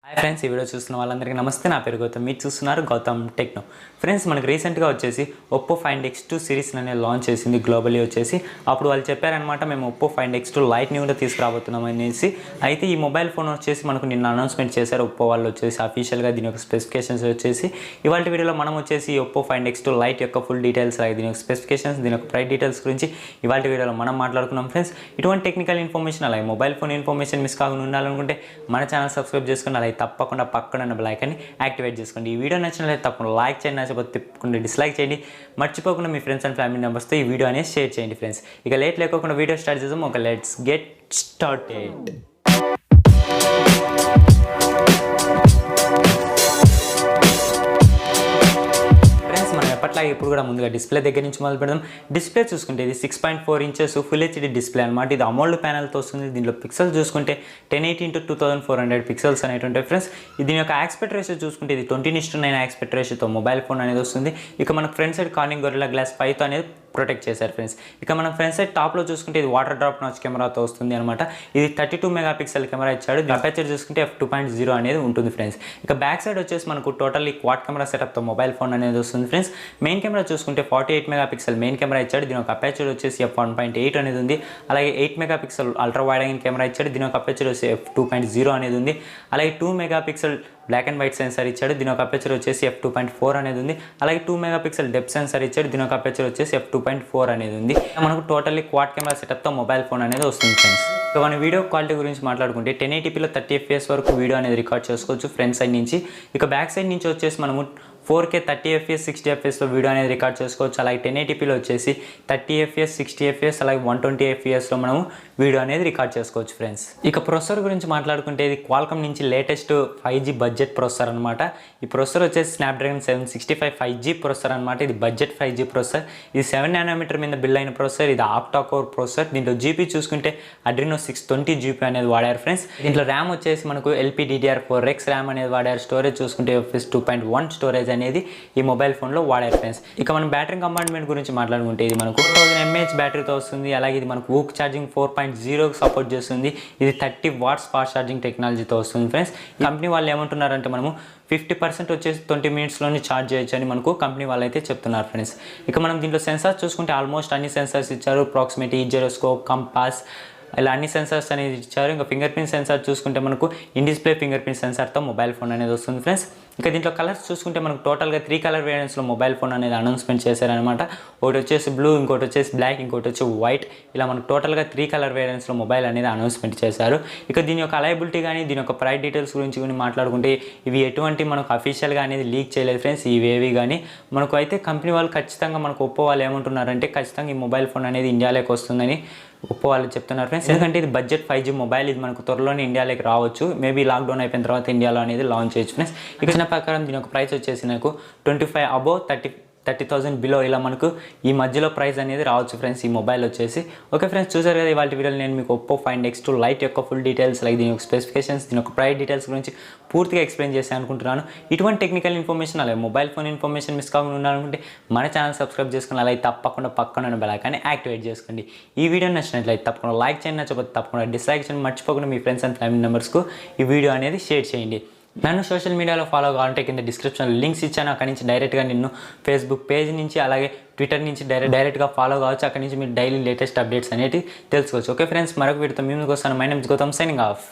Hi friends, ఈ video చూస్తున్న వాళ్ళందరికీ నమస్తే. నా పేరు గౌతమ్. మీరు చూస్తున్నారు గౌతమ్ టెక్నో. ఫ్రెండ్స్, మనకు రీసెంట్గా వచ్చేసి ఒప్పో ఫైండ్ X2 సిరీస్ అనేది లాంచ్ చేసింది గ్లోబలీ వచ్చేసి. అప్పుడు వాళ్ళు చెప్పారనమాట, మేము ఒప్పో ఫైండ్ X2 లైట్ని కూడా తీసుకురాబోతున్నాం అనేసి. అయితే ఈ మొబైల్ ఫోన్ వచ్చేసి మనకు నిన్న అనౌన్స్మెంట్ చేశారు ఒప్పో వాళ్ళు వచ్చేసి అఫీషియల్గా. దీని యొక్క స్పెసిఫికేషన్స్ వచ్చేసి ఇవాళ వీడియోలో మనం వచ్చేసి ఈ ఒప్పో ఫైండ్ X2 లైట్ యొక్క ఫుల్ డీటెయిల్స్, అలాగే దీని యొక్క స్పెసిఫికేషన్స్, దీని యొక్క ప్రైస్ డీటెయిల్స్ గురించి ఇవాళ వీడియోలో మనం మాట్లాడుకున్నాం ఫ్రెండ్స్. ఇటువంటి టెక్నికల్ ఇన్ఫర్మేషన్ అలాగే మొబైల్ ఫోన్ ఇన్ఫర్మేషన్ మిస్ కాకుండా ఉండాలనుకుంటే మన ఛానల్ సబ్స్క్రైబ్ చేసుకుని అలాగే తప్పకుండా పక్కన బెల్ ఐకాన్ని యాక్టివేట్ చేసుకోండి. ఈ వీడియో నచ్చినట్లయితే తప్పకుండా లైక్ చేయండి, నచ్చకపోతే తిప్పకుండా డిస్లైక్ చేయండి. మర్చిపోకుండా మీ ఫ్రెండ్స్ అండ్ ఫ్యామిలీ మెంబర్స్తో ఈ వీడియో అనేది షేర్ చేయండి ఫ్రెండ్స్. ఇక లేట్ లేకుండా వీడియో స్టార్ట్ చేద్దాం. ఒక లెట్స్ గెట్ స్టార్టెడ్. ఎప్పట్లాగే ఇప్పుడు కూడా ముందుగా డిస్ప్లే దగ్గర నుంచి మొదలు పెడదాం. డిస్ప్లే చూసుకుంటే ఇది 6.4 ఇంచెస్ ఫుల్ హెచ్డి డిస్ప్లే అనమాట. ఇది అమోల్డ్ ప్యానల్తో వస్తుంది. దీంట్లో పిక్సెల్స్ చూసుకుంటే 1080x2400 పిక్సెల్స్ అనేటువంటి ఫ్రెండ్స్. దీని యొక్క ఆస్పెక్ట్ రేషియో చూసుకుంటే ఇది 20:9 ఆస్పెక్ట్ రేషియోతో మొబైల్ ఫోన్ అనేది వస్తుంది. ఇక మనకు front side Corning Gorilla glass 5తో అనేది ప్రొటెక్ట్ చేశారు ఫ్రెండ్స్. ఇక మనం ఫ్రంట్ సైడ్ టాప్లో చూసుకుంటే ఇది వాటర్ డ్రాప్ నాచ్ కెమెరాతో వస్తుంది అనమాట. ఇది 32 మెగాపిక్సెల్ కెమెరా ఇచ్చాడు. అపర్చర్ చూసుకుంటే f2.0 అనేది ఉంటుంది ఫ్రెండ్స్. ఇక బ్యాక్ సైడ్ వచ్చేసి మనకు టోటల్లీ క్వాడ్ కెమెరా సెటప్తో మొబైల్ ఫోన్ అనేది వస్తుంది ఫ్రెండ్స్. మెయిన్ కెమెరా చూసుకుంటే 48 మెగాపిక్సెల్ మెయిన్ కెమెరా ఇచ్చాడు. దీని ఒక అపర్చర్ వచ్చేసి f1.8 అనేది ఉంది. అలాగే 8 megapixel ultra wide angle camera ఇచ్చాడు. దీని ఒక అపర్చర్ వచ్చి f2.0 అనేది ఉంది. అలాగే 2 megapixel black and white sensor ఇచ్చాడు. దీని ఒక అపర్చర్ వచ్చేసి f2.4 అనేది ఉంది. అలాగే 2 మెగాపిక్సెల్ డెప్త్ సెన్సార్ ఇచ్చాడు. దీని ఒక అపర్చర్ వచ్చేసి f2.4 అనేది ఉంది. మనకు టోటల్లీ క్వాడ్ కెమెరా సెటప్తో మొబైల్ ఫోన్ అనేది వస్తుంది ఫ్రెండ్స్. ఇక మన వీడియో క్వాలిటీ గురించి మాట్లాడుకుంటే 1080pలో 30 fps వరకు వీడియో అనేది రికార్డ్ చేసుకోవచ్చు ఫ్రంట్ సైడ్ నుంచి. ఇక బ్యాక్ సైడ్ నుంచి వచ్చేసి మనము 4K 30 fps 60 fpsలో వీడియో అనేది రికార్డ్ చేసుకోవచ్చు. అలాగే 1080pలో వచ్చేసి 30 fps 60 fps అలాగే 120 fpsలో మనము వీడియో అనేది రికార్డ్ చేసుకోవచ్చు ఫ్రెండ్స్. ఇక ప్రొసెసర్ గురించి మాట్లాడుకుంటే ఇది క్వాల్కమ్ నుంచి లేటెస్ట్ 5G బడ్జెట్ ప్రొసెసర్ అనమాట. ఈ ప్రొసెసర్ వచ్చేసి స్నాప్డ్రాగన్ 765 5G ప్రొసెసర్ అనమాట. ఇది బడ్జెట్ 5G ప్రొసెసర్. ఇది 7 nm మీద బిల్డ్ అయిన ప్రొసెసర్. ఇది ఆక్టా కోర్ ప్రొసెసర్. దీంట్లో జీపీ చూసుకుంటే అడ్రినో 620 జీపీ అనేది వాడారు ఫ్రెండ్స్. దీంట్లో ర్యామ్ వచ్చేసి మనకు LPDDR4X ర్యామ్ అనేది వాడారు. స్టోరేజ్ చూసుకుంటే FS 2.1 స్టోరేజ్ అనేది ఈ మొబైల్ ఫోన్లో వాడారు ఫ్రెండ్స్. ఇక మనం బ్యాటరీ కంపార్ట్మెంట్ గురించి మాట్లాడుకుంటే ఇది మనకు 2000 mAh బ్యాటరీతో వస్తుంది. అలాగే ఇది మనకు ఊక్ ఛార్జింగ్ 4.0 సపోర్ట్ చేస్తుంది. ఇది 30 watts ఫాస్ట్ ఛార్జింగ్ టెక్నాలజీతో వస్తుంది ఫ్రెండ్స్. కంపెనీ వాళ్ళు ఏమంటున్నారంటే మనము 50% వచ్చేసి 20 minutesలోనే ఛార్జ్ చేయొచ్చు అని మనకు కంపెనీ వాళ్ళు అయితే చెప్తున్నారు ఫ్రెండ్స్. ఇక మనం దీంట్లో సెన్సార్స్ చూసుకుంటే ఆల్మోస్ట్ అన్ని సెన్సార్స్ ఇచ్చారు. ప్రాక్సిమిటీ, జైరోస్కోప్, కంపాస్ ఇలా అన్ని సెన్సార్స్ అనేది ఇచ్చారు. ఇంకా ఫింగర్ ప్రింట్ సెన్సార్ చూసుకుంటే మనకు ఇన్ డిస్ప్లే ఫింగర్ ప్రింట్ సెన్సార్తో మొబైల్ ఫోన్ అనేది వస్తుంది ఫ్రెండ్స్. ఇంకా దీంట్లో కలర్స్ చూసుకుంటే మనకు టోటల్గా 3 కలర్ వేరియంట్స్లో మొబైల్ ఫోన్ అనేది అనౌన్స్మెంట్ చేశారనమాట. ఒకటి వచ్చేసి బ్లూ, ఇంకోటి వచ్చేసి బ్లాక్, ఇంకోటి వచ్చి వైట్. ఇలా మనకు టోటల్గా 3 కలర్ వేరియంట్స్లో మొబైల్ అనేది అనౌన్స్మెంట్ చేశారు. ఇక దీని యొక్క అలైబిలిటీ కానీ దీని యొక్క ప్రైస్ డీటెయిల్స్ గురించి కానీ మాట్లాడుకుంటే ఇవి ఎటువంటి మనకు అఫీషియల్గా అనేది లీక్ చేయలేదు ఫ్రెండ్స్. ఇవేవి కానీ మనకు అయితే కంపెనీ వాళ్ళు ఖచ్చితంగా మనకు ఒప్పో వాళ్ళు ఏమంటున్నారంటే ఖచ్చితంగా ఈ మొబైల్ ఫోన్ అనేది ఇండియాలోకి వస్తుందని ఒప్పో వాళ్ళు చెప్తున్నారు ఫ్రెండ్స్. ఎందుకంటే ఇది బడ్జెట్ 5G మొబైల్. ఇది మనకు త్వరలోనే ఇండియాలోకి రావచ్చు. మేబీ లాక్డౌన్ అయిపోయిన తర్వాత ఇండియాలో అనేది లాంచ్ చేయొచ్చు ఫ్రెండ్స్. ఇక చిన్న ప్రకారం దీని యొక్క ప్రైస్ వచ్చేసి నాకు 25 above 30,000 బిలో ఇలా మనకు ఈ మధ్యలో ప్రైస్ అనేది రావచ్చు ఫ్రెండ్స్ ఈ మొబైల్ వచ్చేసి. ఓకే ఫ్రెండ్స్, చూసారు కదా ఇవాళ వీడియోలో నేను మీకు ఒప్పో ఫైండ్ X2 లైట్ యొక్క ఫుల్ డీటెయిల్స్, అలాగే దీని యొక్క స్పెసిఫికేషన్స్, దీని యొక్క ప్రైస్ డీటెయిల్స్ గురించి పూర్తిగా ఎక్స్ప్లెయిన్ చేశాను అనుకుంటున్నాను. ఇటువంటి టెక్నికల్ ఇన్ఫర్మేషన్ అలాగే మొబైల్ ఫోన్ ఇన్ఫర్మేషన్ మిస్ కాకుండా ఉండాలనుకుంటే మన ఛానల్ సబ్స్క్రైబ్ చేసుకుని అలాగే తప్పకుండా పక్కన బెల్ ఐకాన్ని యాక్టివేట్ చేసుకోండి. ఈ వీడియో నచ్చినట్లయితే తప్పకుండా లైక్ చేయండి, నచ్చకపోతే తప్పకుండా డిస్లైక్ చేయండి. మర్చిపోకుండా మీ ఫ్రెండ్స్ అండ్ ఫ్యామిలీ మెంబర్స్కు ఈ వీడియో అనేది షేర్ చేయండి. నన్ను సోషల్ మీడియాలో ఫాలో కావాలంటే కింద డిస్క్రిప్షన్లో లింక్స్ ఇచ్చాను. అక్కడి నుంచి డైరెక్ట్గా నిన్ను ఫేస్బుక్ పేజ్ నుంచి అలాగే ట్విట్టర్ నుంచి డైరెక్ట్గా ఫాలో కావచ్చు. అక్కడి నుంచి మీరు డైలీ లేటెస్ట్ అప్డేట్స్ అనేవి తెలుసుకోవచ్చు. ఓకే ఫ్రెండ్స్, మరొక వీడియోతో మీ ముందుకు వస్తాను. My name is Gautam, signing of.